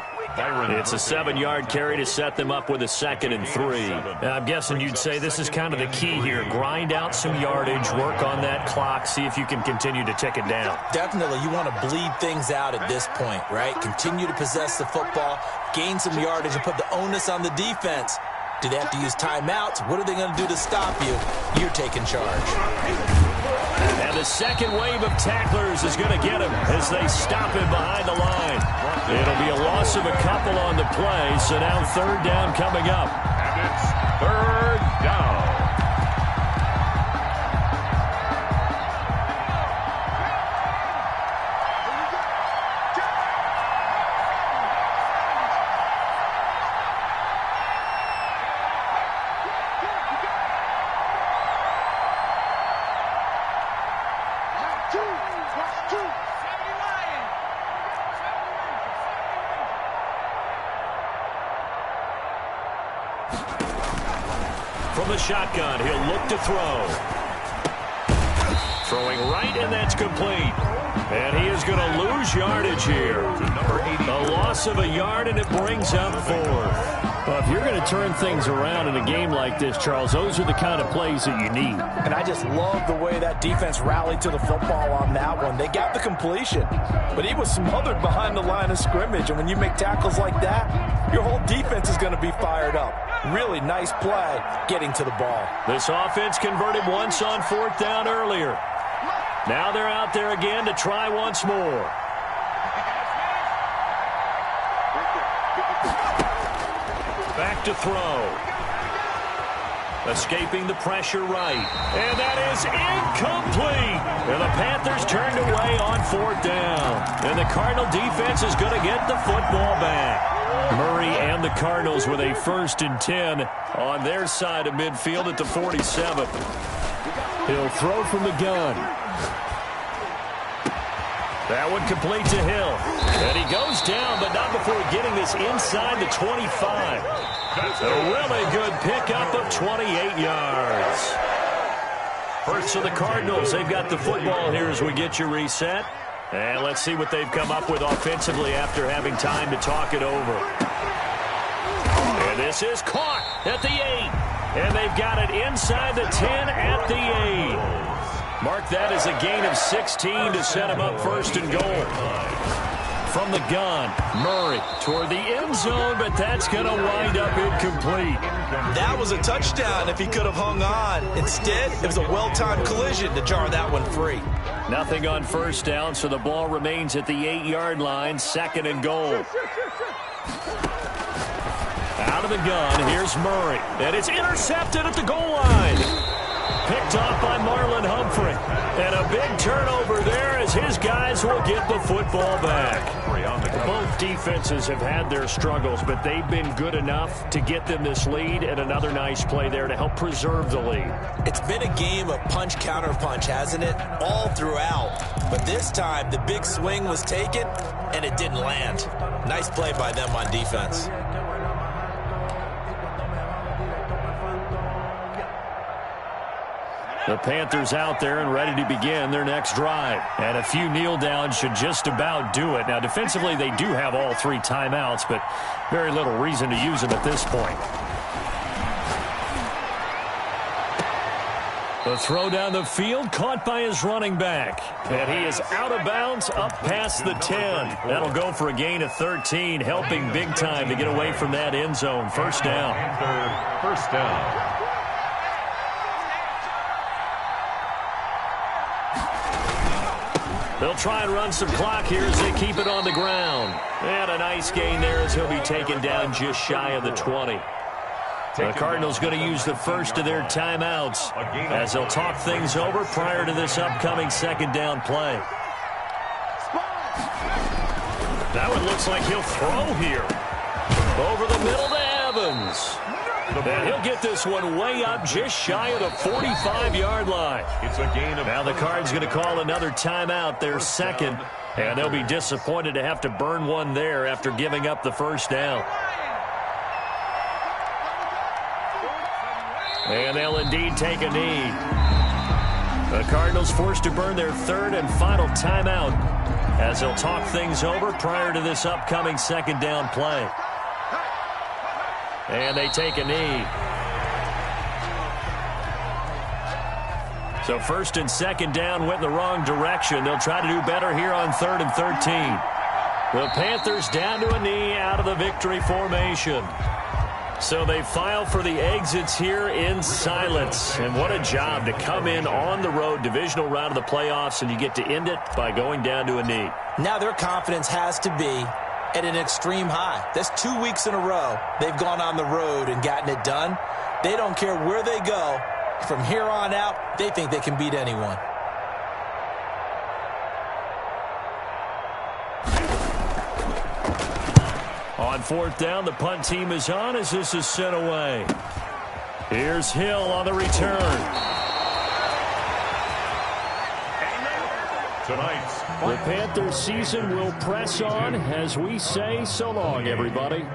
It's a 7-yard carry to set them up with a 2nd and 3. Now, I'm guessing you'd say this is kind of the key here. Grind out some yardage, work on that clock, see if you can continue to tick it down. Definitely. You want to bleed things out at this point, right? Continue to possess the football, gain some yardage, and put the onus on the defense. Do they have to use timeouts? What are they going to do to stop you? You're taking charge. And the second wave of tacklers is going to get him as they stop him behind the line. It'll be a loss of a couple on the play, so now 3rd down coming up. And it's 3rd down. the shotgun. He'll look to throw. Throwing right, and that's complete. And he is going to lose yardage here. A loss of a yard, and it brings up 4th. Well, if you're going to turn things around in a game like this, Charles, those are the kind of plays that you need. And I just love the way that defense rallied to the football on that one. They got the completion, but he was smothered behind the line of scrimmage. And when you make tackles like that, your whole defense is going to be fired up. Really nice play getting to the ball. This offense converted once on 4th down earlier. Now they're out there again to try once more. Back to throw. Escaping the pressure right. And that is incomplete. And the Panthers turned away on 4th down. And the Cardinal defense is going to get the football back. Murray and the Cardinals with a 1st and 10 on their side of midfield at the 47. He'll throw from the gun. That one complete to Hill. And he goes down, but not before getting this inside the 25. A really good pickup of 28 yards. First to the Cardinals. They've got the football here as we get you reset. And let's see what they've come up with offensively after having time to talk it over. And this is caught at the 8. And they've got it inside the 10 at the 8. Mark that as a gain of 16 to set him up 1st and goal. From the gun, Murray toward the end zone, but that's going to wind up incomplete. That was a touchdown if he could have hung on. Instead, it was a well-timed collision to jar that one free. Nothing on 1st down, so the ball remains at the 8-yard line, 2nd and goal. Out of the gun, here's Murray. And it's intercepted at the goal line. Picked off by Marlon Humphrey. And a big turnover there as his guys will get the football back. Both defenses have had their struggles, but they've been good enough to get them this lead, and another nice play there to help preserve the lead. It's been a game of punch-counter-punch, hasn't it? All throughout. But this time, the big swing was taken, and it didn't land. Nice play by them on defense. The Panthers out there and ready to begin their next drive. And a few kneel downs should just about do it. Now, defensively, they do have all 3 timeouts, but very little reason to use them at this point. The throw down the field, caught by his running back. And he is out of bounds, up past the 10. That'll go for a gain of 13, helping big time to get away from that end zone. 1st down. 1st down. They'll try and run some clock here as they keep it on the ground. And a nice gain there as he'll be taken down just shy of the 20. The Cardinals going to use the first of their timeouts as they'll talk things over prior to this upcoming 2nd down play. That one looks like he'll throw here. Over the middle to Evans. And he'll get this one way up just shy of the 45-yard line. It's a gain of. Now the Cards going to call another timeout, their 2nd. And they'll be disappointed to have to burn one there after giving up the 1st down. And they'll indeed take a knee. The Cardinals forced to burn their 3rd and final timeout as they'll talk things over prior to this upcoming 2nd down play. And they take a knee. So 1st and 2nd down went in the wrong direction. They'll try to do better here on 3rd and 13. The Panthers down to a knee out of the victory formation. So they file for the exits here in silence. And what a job to come in on the road, divisional round of the playoffs, and you get to end it by going down to a knee. Now their confidence has to be at an extreme high. That's 2 weeks in a row they've gone on the road and gotten it done. They don't care where they go. From here on out, they think they can beat anyone. On 4th down, the punt team is on as this is sent away. Here's Hill on the return. Tonight's The Panthers season will press on as we say so long, everybody.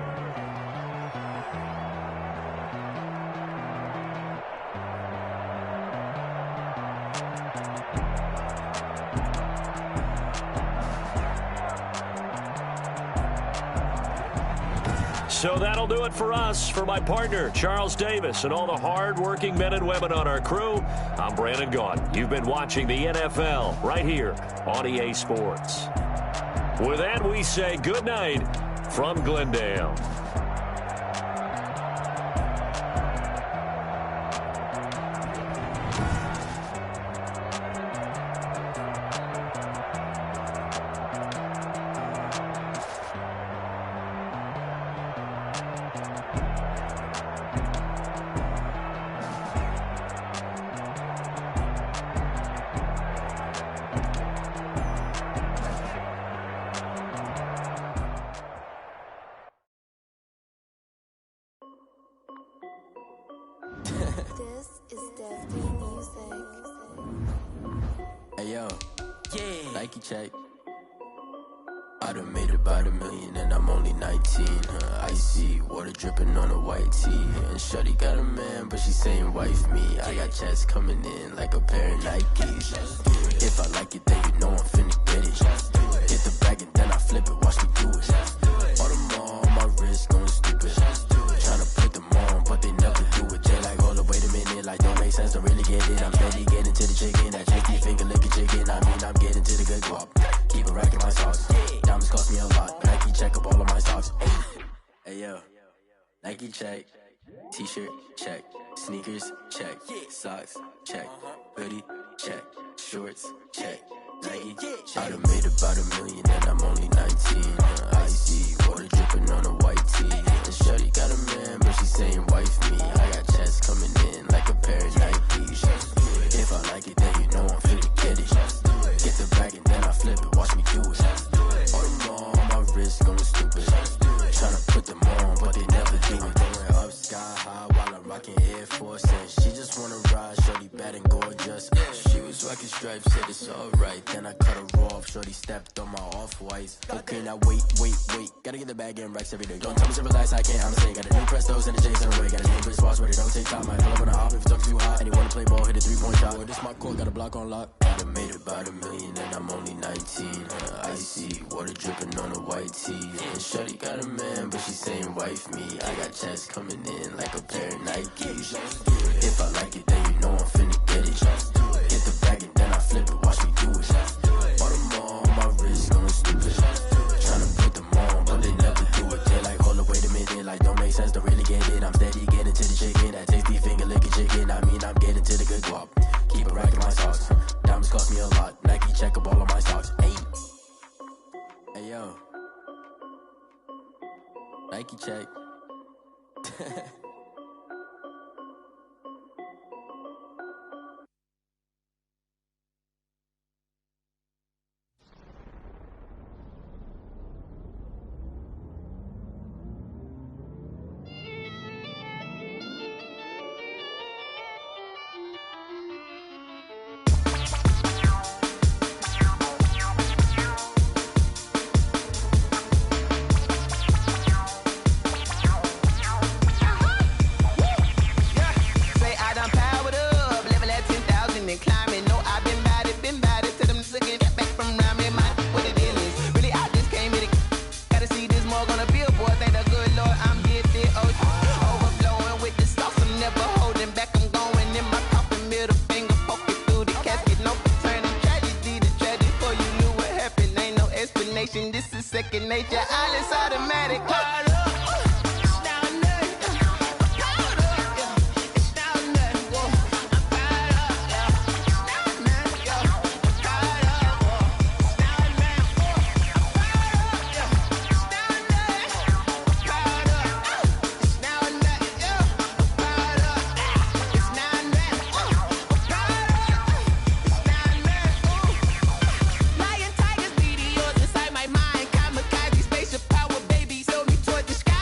So that'll do it for us. For my partner, Charles Davis, and all the hard-working men and women on our crew, I'm Brandon Gaudin. You've been watching the NFL right here on EA Sports. With that, we say good night from Glendale. This is Definitely Music. Hey yo, yeah, Nike check. I done made about $1 million and I'm only 19. Icy water dripping on a white tee. And shorty got a man, but she saying wife me. I got checks coming in like a pair of Nikes. If I like it, then you know I'm finna get it. Hit the bag and then I flip it, watch me do it. All them on my wrist going stupid. Tryna put them on, but they never do it. They like, hold up, wait a minute, like don't make sense, don't really get it. I'm steady getting to the chicken, that tricky finger licking chicken. I mean, I'm getting to the good guap. Keep a rack in my socks. Diamonds cost me a lot. Nike check up all of my stocks. Hey yo, Nike check. T-shirt check. Sneakers check. Socks check. Hoodie check. Shorts check. Nike. I done made about $1 million and I'm only 19. Icy water dripping on a white tee. And shorty got a man, but she saying wife me. I got checks coming in like a pair of Nikes. If I like it, then you know I'm finna get it. Get the bag and then I flip it, watch me do it. All them on my wrist going stupid. Tryna put them on, but they never do it. Going up sky high while I'm rocking Air Force. And she just wanna ride, shorty bad and gorgeous. She was rocking stripes, said it's alright. Then I cut her off, shorty stepped on my off-whites. Okay, now wait. Gotta get the bag and racks every day. Don't tell me to relax, I can't, I'm saying. Got a new Prestos and a J's on the way. Got a new Chris Foss, but it don't take time. I pull up on the hop if it's up too hot. And he wanna play ball, hit a 3-point shot. Boy, this my court, got a block on lock. I done made about $1 million and I'm only 19. Icy water dripping on a white tee. And shorty got a man, but she saying wife me. I got checks coming in like a pair of Nikes. If I like it, then you know I'm finna get it. Hit the bag and then I flip it, watch me do it. All them on my wrist going stupid. Tryna put them on, but they never do it. They like, hold up, wait a minute, like don't make sense, don't really get it. I'm steady getting to the chicken, that tasty finger licking chicken. I mean, I'm getting to the good guap. Keep a rack in my socks. Diamonds cost me a lot. Nike check up all of my stocks. Hey yo, Nike check. This is second nature, all is automatic. Lion, tigers, meteors inside my mind. Kamikaze, spaceship power, baby, sold me toward the sky.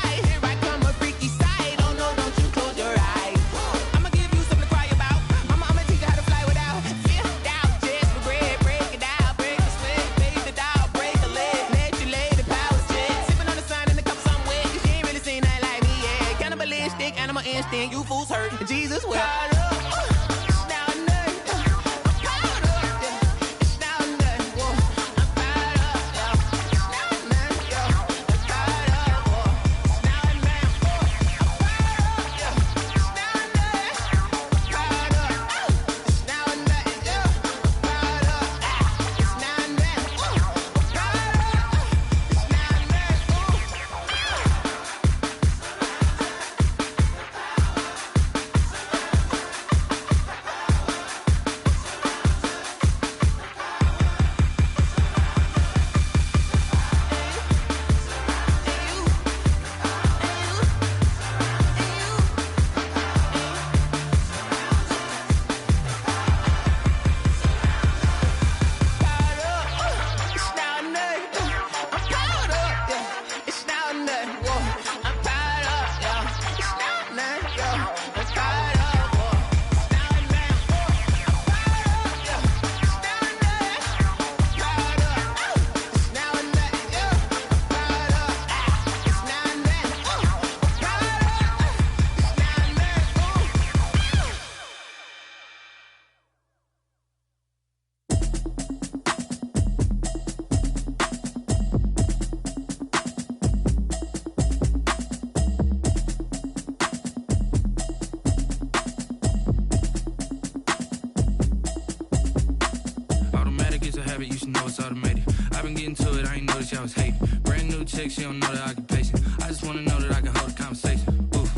habit, you should know it's automated. I've been getting to it, I ain't noticed y'all was hating. Brand new chick, she don't know the occupation. I just wanna know that I can hold a conversation. Oof,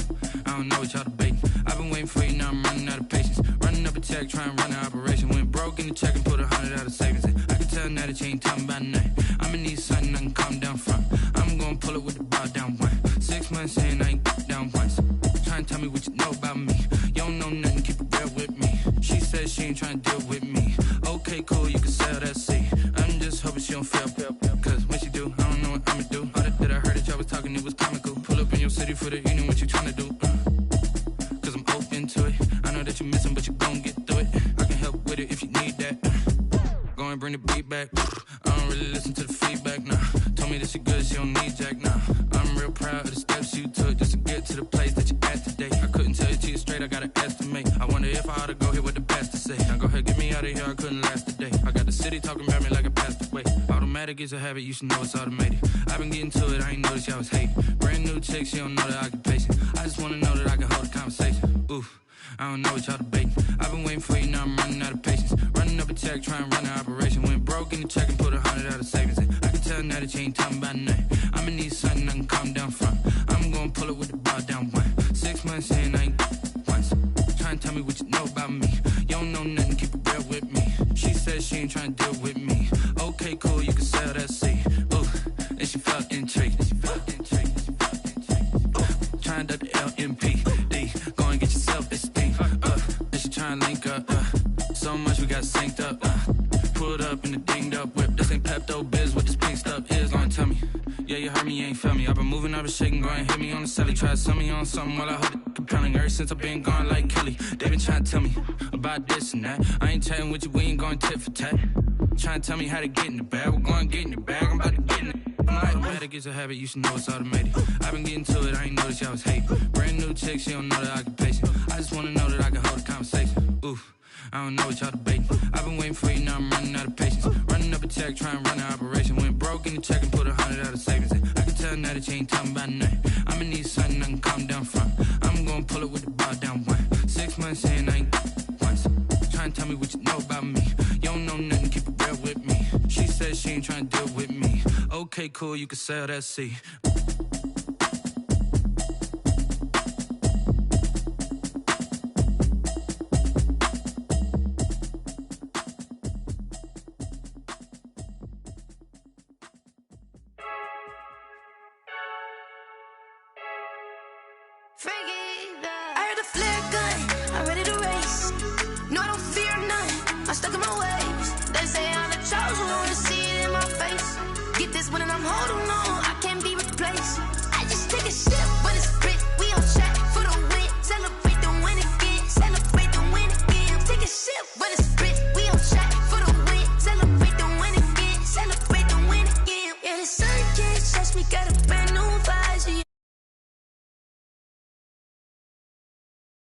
I don't know what y'all debating. I've been waiting for you, now I'm running out of patience. Running up a check, trying to run an operation. Went broke in the check and put 100 out of savings in. I can tell now that you ain't talking about nothing. I'ma need something I can calm down from. I'm gonna pull it with the bar down one. 6 months in, I ain't down once. Trying to tell me what you know about me. You don't know nothing, keep it real with me. She said she ain't trying to deal with me. Okay, cool, you can sell that seat. I'm just hoping she don't fail. Cause when she do, I don't know what I'ma do. All that I heard that y'all was talking, it was comical. Pull up in your city for the evening, what you trying to do? Cause I'm open to it. I know that you missing, but you gon' get through it. I can help with it if you need that. Go and bring the beat back. I don't really listen to the feedback, nah. Told me that she good, she don't need jack, nah. I'm real proud of the steps you took just to get to the place that you at today. I couldn't tell you to you straight, I gotta estimate. I wonder if I ought to go here with the pastor say. Now go ahead, get me out of here, I couldn't last a day. I got the city talking about me like I passed away. Automatic is a habit, you should know it's automated. I've been getting to it, I ain't noticed y'all was hating. Brand new chick, she don't know the occupation. I just wanna know that I can hold a conversation. Oof, I don't know what y'all debating. I've been waiting for you, now I'm running out of patience. Running up a check, trying to run an operation. Went broke in the check and put 100 out of savings in. I can tell now that you ain't talking about nothing. I'ma need something I can calm down from. I'm gonna pull it with the bar down one. 6 months in, I ain't once. Trying to tell me what you know about me. You don't know nothing, keep it real with me. She said she ain't trying to deal with me. Okay, cool, you can sell that seat. Ooh, and she felt intrigued. Trying to the LMPD. Go and get your self-esteem. And she trying to link up. So much we got synced up. Pulled up in the dinged up whip. This ain't Pepto-Biz, what this pink stuff is. Gonna tell me. Yeah, you heard me, you ain't felt me. I've been moving, I've been shaking, go and hit me on the celly. Try to sell me on something while I hold it compelling. Ever since I've been gone like Kelly, they been trying to tell me about this and that. I ain't chatting with you, we ain't going tit for tat. Trying to tell me how to get in the bag. We're going to get in the bag, I'm about to get in it. Automatic is a habit, you should know it's automated. I've been getting to it, I ain't noticed y'all was hating. Brand new chick, she don't know the occupation. I just wanna know that I can hold a conversation. Oof, I don't know what y'all debating. I've been waiting for you, now I'm running out of patience. Running up a check, trying to run an operation. Went broke in the check and put 100 out of savings in. I can tell now that you ain't talking about nothing. I'ma need something I can calm down from. I'm gonna pull it with the bar down one. 6 months in, I ain't once. Trying to tell me what you know about me. You don't know nothing, keep it real with me. She said she ain't trying to deal with me. Okay, cool, you can sell that seat. I heard the flare gun, I'm ready to race. No, I don't fear none, I'm stuck in my ways. They say I'm the chosen one, see it in my face. Get this one and I'm holding on.